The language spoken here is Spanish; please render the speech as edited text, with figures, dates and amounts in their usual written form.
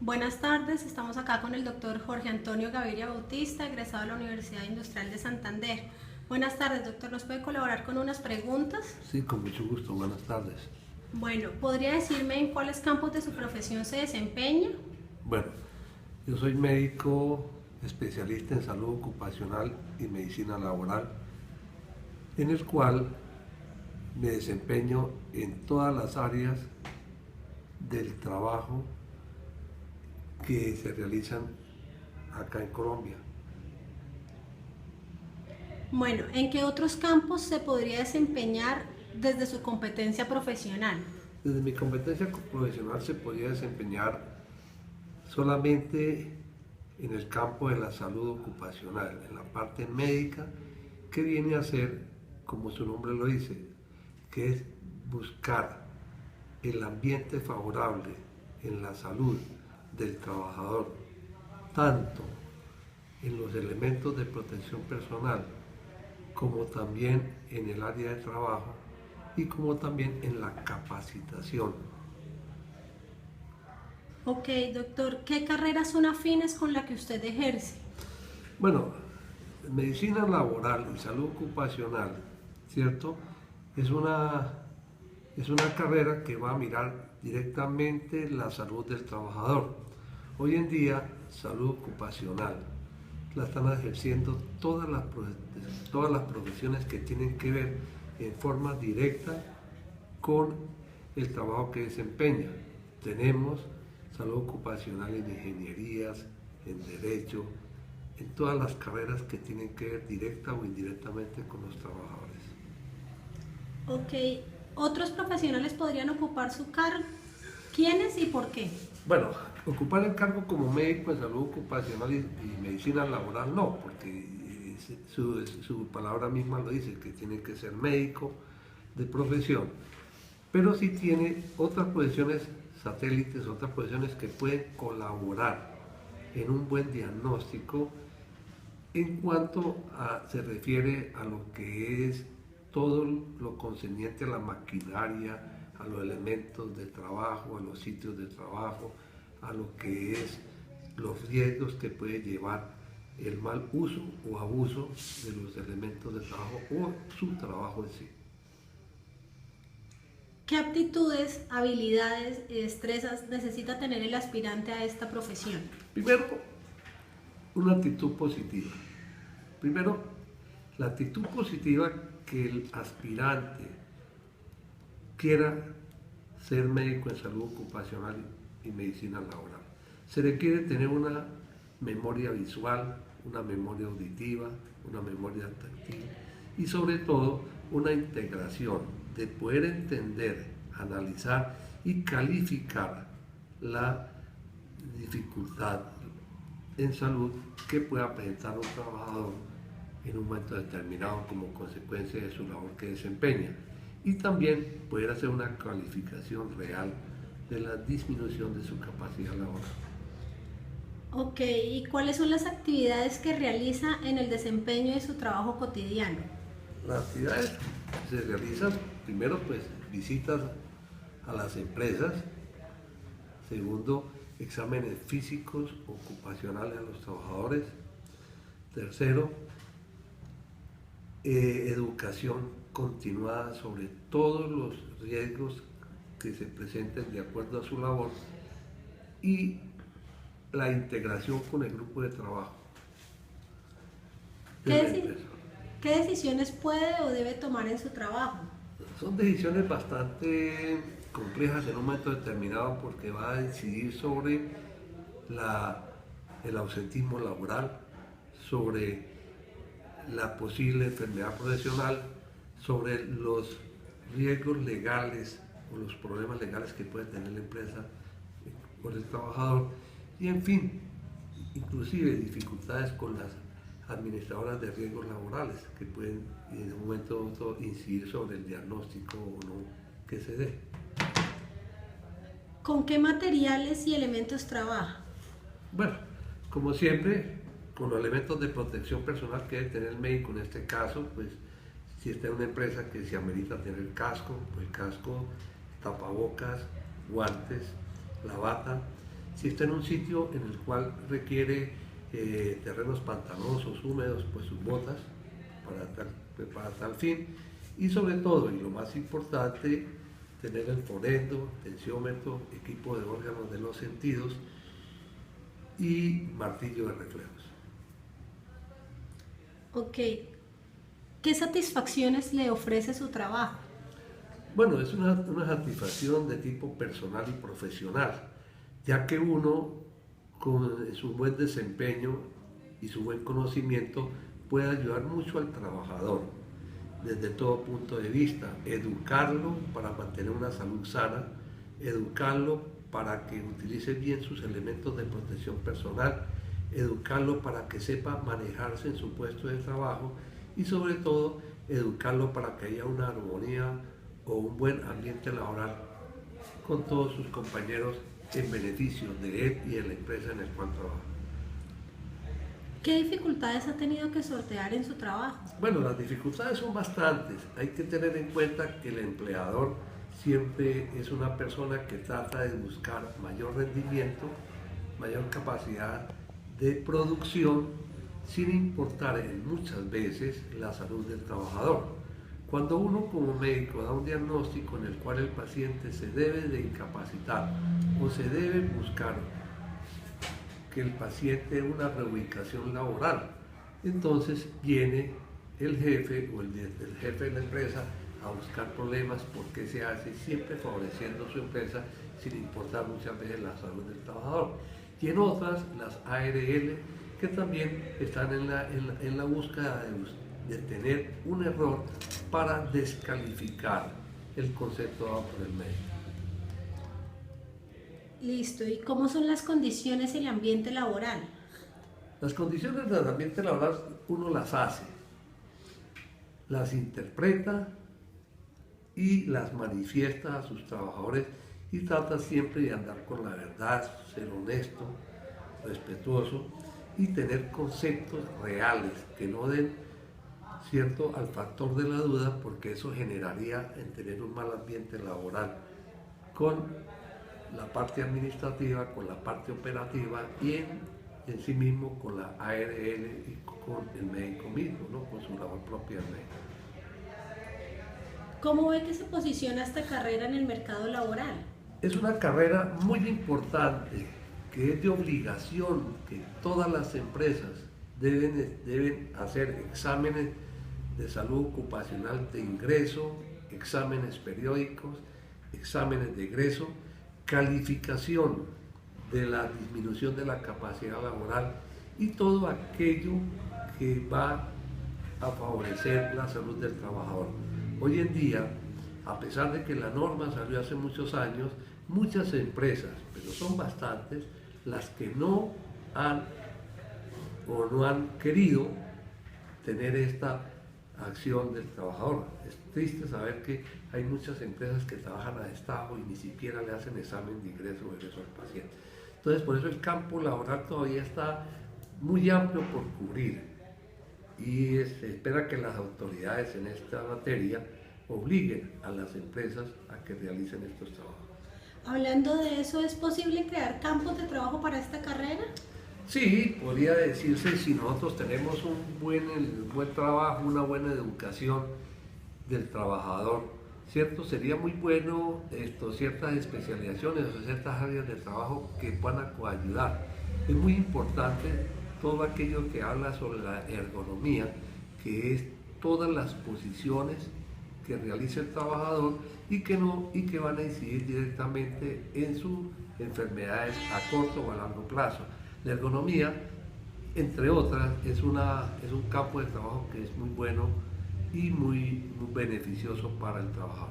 Buenas tardes, estamos acá con el doctor Jorge Antonio Gaviria Bautista, egresado de la Universidad Industrial de Santander. Buenas tardes, doctor, ¿nos puede colaborar con unas preguntas? Sí, con mucho gusto. Buenas tardes. Bueno, ¿podría decirme en cuáles campos de su profesión se desempeña? Bueno, yo soy médico especialista en salud ocupacional y medicina laboral, en el cual me desempeño en todas las áreas del trabajo que se realizan acá en Colombia. Bueno, ¿en qué otros campos se podría desempeñar desde su competencia profesional? Desde mi competencia profesional se podía desempeñar solamente en el campo de la salud ocupacional, en la parte médica, que viene a ser, como su nombre lo dice, que es buscar el ambiente favorable en la salud del trabajador, tanto en los elementos de protección personal, como también en el área de trabajo y como también en la capacitación. Ok, doctor, ¿qué carreras son afines con la que usted ejerce? Bueno, medicina laboral y salud ocupacional, ¿cierto? Es una, es una carrera que va a mirar directamente la salud del trabajador. Hoy en día, salud ocupacional la están ejerciendo todas las profesiones que tienen que ver en forma directa con el trabajo que desempeña. Tenemos salud ocupacional en ingenierías, en derecho, en todas las carreras que tienen que ver directa o indirectamente con los trabajadores. Ok, ¿otros profesionales podrían ocupar su cargo? ¿Quiénes y por qué? Bueno, ocupar el cargo como médico en salud ocupacional y medicina laboral no, porque su palabra misma lo dice, que tiene que ser médico de profesión, pero sí tiene otras profesiones satélites, otras profesiones que pueden colaborar en un buen diagnóstico en cuanto se refiere a lo que es todo lo concerniente a la maquinaria, a los elementos de trabajo, a los sitios de trabajo, a lo que es los riesgos que puede llevar el mal uso o abuso de los elementos de trabajo o su trabajo en sí. ¿Qué aptitudes, habilidades y destrezas necesita tener el aspirante a esta profesión? Primero, una actitud positiva. Primero, la actitud positiva que el aspirante quiera ser médico en salud ocupacional y medicina laboral. Se requiere tener una memoria visual, una memoria auditiva, una memoria táctil y sobre todo una integración de poder entender, analizar y calificar la dificultad en salud que pueda presentar un trabajador en un momento determinado como consecuencia de su labor que desempeña y también poder hacer una calificación real de la disminución de su capacidad laboral. Ok, ¿y cuáles son las actividades que realiza en el desempeño de su trabajo cotidiano? Las actividades se realizan primero pues visitas a las empresas, segundo exámenes físicos ocupacionales a los trabajadores, tercero educación continuada sobre todos los riesgos que se presenten de acuerdo a su labor y la integración con el grupo de trabajo de ¿Qué, la deci- empresa. qué decisiones puede o debe tomar en su trabajo? Son decisiones bastante complejas en un momento determinado porque va a decidir sobre el ausentismo laboral, sobre la posible enfermedad profesional, sobre los riesgos legales o los problemas legales que puede tener la empresa con el trabajador y en fin, inclusive dificultades con las administradoras de riesgos laborales que pueden en un momento u otro incidir sobre el diagnóstico o no que se dé. ¿Con qué materiales y elementos trabaja? Bueno, como siempre, con los elementos de protección personal que debe tener el médico en este caso, pues si está en una empresa que se amerita tener el casco, pues casco, tapabocas, guantes, la bata Si está en un sitio en el cual requiere terrenos pantanosos, húmedos, pues sus botas para tal fin. Y sobre todo, y lo más importante, tener el fonendo, tensiómetro, equipo de órganos de los sentidos y martillo de reflejos. Ok. ¿Qué satisfacciones le ofrece su trabajo? Bueno, es una satisfacción de tipo personal y profesional, ya que uno, con su buen desempeño y su buen conocimiento, puede ayudar mucho al trabajador desde todo punto de vista, educarlo para mantener una salud sana, educarlo para que utilice bien sus elementos de protección personal, educarlo para que sepa manejarse en su puesto de trabajo y sobre todo educarlo para que haya una armonía o un buen ambiente laboral con todos sus compañeros en beneficio de él y de la empresa en la cual trabaja. ¿Qué dificultades ha tenido que sortear en su trabajo? Bueno, las dificultades son bastantes. Hay que tener en cuenta que el empleador siempre es una persona que trata de buscar mayor rendimiento, mayor capacidad de producción, sin importar muchas veces la salud del trabajador. Cuando uno como médico da un diagnóstico en el cual el paciente se debe de incapacitar o se debe buscar que el paciente tenga una reubicación laboral, entonces viene el jefe o el jefe de la empresa a buscar problemas porque se hace siempre favoreciendo su empresa sin importar muchas veces la salud del trabajador. Y en otras, las ARL, que también están en la búsqueda de tener un error para descalificar el concepto dado por el médico. Listo. ¿Y cómo son las condiciones y el ambiente laboral? Las condiciones del ambiente laboral uno las hace, las interpreta y las manifiesta a sus trabajadores y trata siempre de andar con la verdad, ser honesto, respetuoso y tener conceptos reales que no den cierto al factor de la duda, porque eso generaría en tener un mal ambiente laboral con la parte administrativa, con la parte operativa y en sí mismo con la ARL y con el médico mismo, ¿no? Con su labor propia del médico. ¿Cómo ve que se posiciona esta carrera en el mercado laboral? Es una carrera muy importante, que es de obligación que todas las empresas deben hacer exámenes de salud ocupacional de ingreso, exámenes periódicos, exámenes de egreso, calificación de la disminución de la capacidad laboral y todo aquello que va a favorecer la salud del trabajador. Hoy en día, a pesar de que la norma salió hace muchos años, muchas empresas, pero son bastantes, las que no han o no han querido tener esta acción del trabajador. Es triste saber que hay muchas empresas que trabajan a destajo y ni siquiera le hacen examen de ingreso o egreso al paciente. Entonces, por eso el campo laboral todavía está muy amplio por cubrir y se espera que las autoridades en esta materia obliguen a las empresas a que realicen estos trabajos. Hablando de eso, ¿es posible crear campos de trabajo para esta carrera? Sí, podría decirse, si nosotros tenemos un buen trabajo, una buena educación del trabajador, ¿cierto? Sería muy bueno ciertas especializaciones o ciertas áreas de trabajo que puedan coayudar. Es muy importante todo aquello que habla sobre la ergonomía, que es todas las posiciones que realiza el trabajador y que van a incidir directamente en sus enfermedades a corto o a largo plazo. La ergonomía, entre otras, es un campo de trabajo que es muy bueno y muy beneficioso para el trabajador.